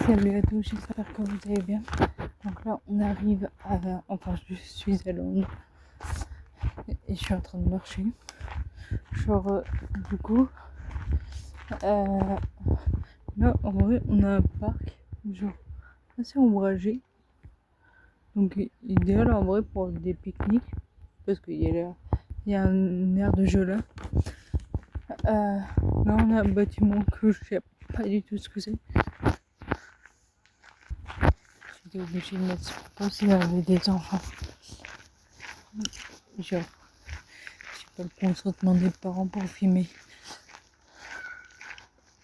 Salut à tous, j'espère que vous allez bien. Donc là, on arrive à... Enfin, je suis à Londres et je suis en train de marcher. Genre, du coup, là, en vrai, on a un parc, genre, assez ombragé. Donc, idéal en vrai pour des pique-niques, parce qu'il y a un air de jeu là. Là, on a un bâtiment que je sais pas du tout ce que c'est. J'étais obligée de mettre sur pause s'il y avait des enfants. Genre, j'ai pas le consentement des parents pour filmer.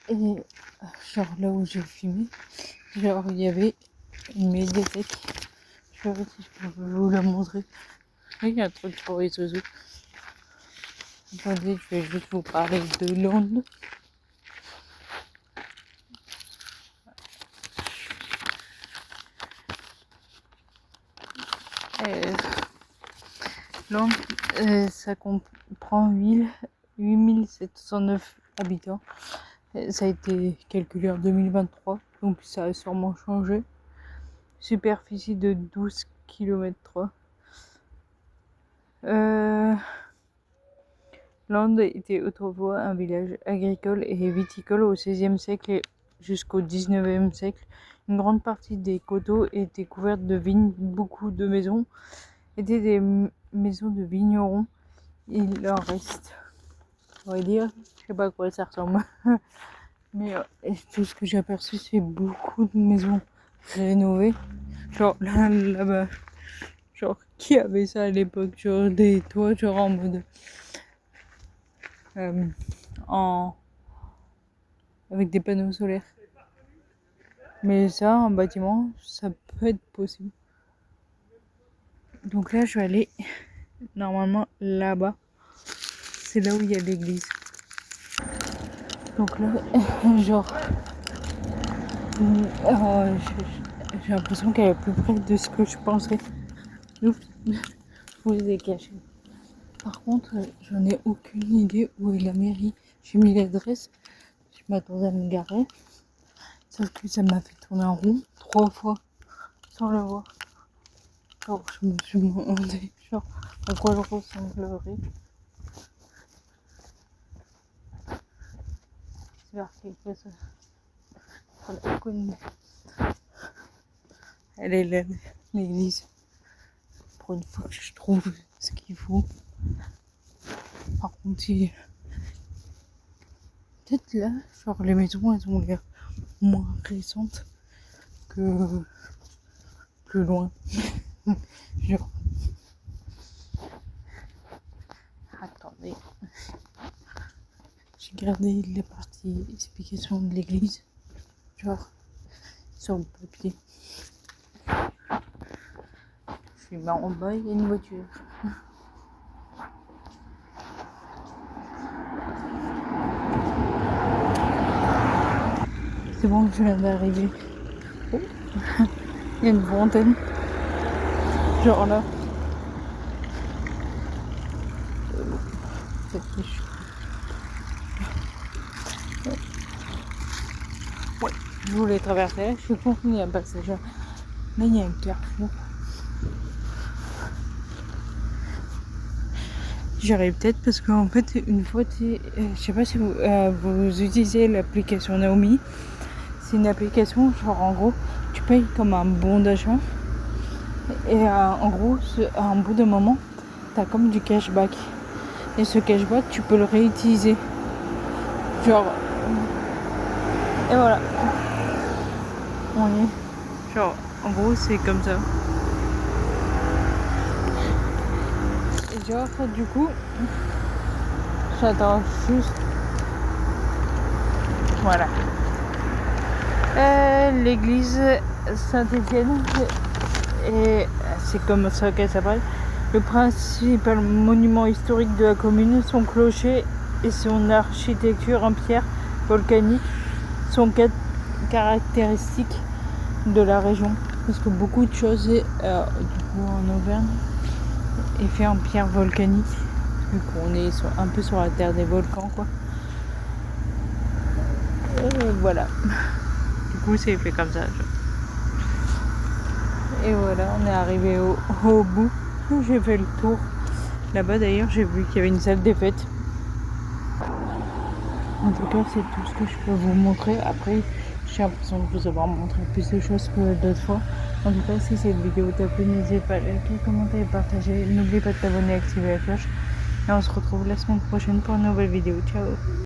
Et genre là où j'ai filmé, genre il y avait une médiathèque. Je vais voir si je peux vous la montrer. Il y a un truc pour les oiseaux. Attendez, je vais juste vous parler de Londres. Londres, ça comprend 8709 habitants. Ça a été calculé en 2023, donc ça a sûrement changé. Superficie de 12 km². Londres était autrefois un village agricole et viticole au XVIe siècle et jusqu'au XIXe siècle. Une grande partie des coteaux étaient couvertes de vignes. Beaucoup de maisons étaient des maisons de vignerons. Il en reste, on va dire, je sais pas à quoi ça ressemble. Mais tout ce que j'ai aperçu, c'est beaucoup de maisons rénovées. Genre là-bas, genre qui avait ça à l'époque? Genre des toits, genre en mode... avec des panneaux solaires. Mais ça, un bâtiment, ça peut être possible. Donc là, je vais aller normalement là-bas. C'est là où il y a l'église. Donc là, genre, j'ai l'impression qu'elle est plus près de ce que je pensais. Oups, je vous les ai cachés. Par contre, j'en ai aucune idée où est la mairie. J'ai mis l'adresse, je m'attendais à me garer. Sauf que ça m'a fait tourner en rond 3 fois sans le voir. Genre, je me suis demandé, genre, à quoi je ressemblerais. J'espère quelque chose. Voilà, connu. Elle est là, l'église. Pour une fois que je trouve ce qu'il faut. Par contre, peut-être là, genre, les maisons, elles ont l'air moins récentes que plus loin. Genre. Attendez. J'ai gardé la partie explication de l'église. Genre, sur le papier. Je suis en bas, il y a une voiture. C'est bon, je viens d'arriver. Oh. Il y a une fontaine. Genre là. C'est chaud. Ouais, je voulais traverser là, je suis con, il y a un passage. Là, il y a un carrefour. J'arrive peut-être parce qu'en fait, une fois, je sais pas si vous utilisez l'application Naomi. C'est une application, genre en gros, tu payes comme un bon d'achat. Et en gros, à un bout d'un moment, t'as comme du cashback. Et ce cashback, tu peux le réutiliser. Genre. Et voilà. On y est. Genre, en gros, c'est comme ça. Et genre, du coup, j'attends juste. Voilà. L'église Saint-Étienne. Et c'est comme ça qu'elle s'appelle. Le principal monument historique de la commune, son clocher et son architecture en pierre volcanique sont caractéristiques de la région. Parce que beaucoup de choses, du coup en Auvergne, est fait en pierre volcanique. Vu qu'on est un peu sur la terre des volcans, quoi. Et voilà. Du coup c'est fait comme ça. Et voilà, on est arrivé au bout. J'ai fait le tour. Là-bas d'ailleurs, j'ai vu qu'il y avait une salle des fêtes. En tout cas, c'est tout ce que je peux vous montrer. Après, j'ai l'impression de vous avoir montré plus de choses que d'autres fois. En tout cas, si cette vidéo t'a plu, n'hésite pas à liker, commenter et partager. N'oublie pas de t'abonner et activer la cloche. Et on se retrouve la semaine prochaine pour une nouvelle vidéo. Ciao!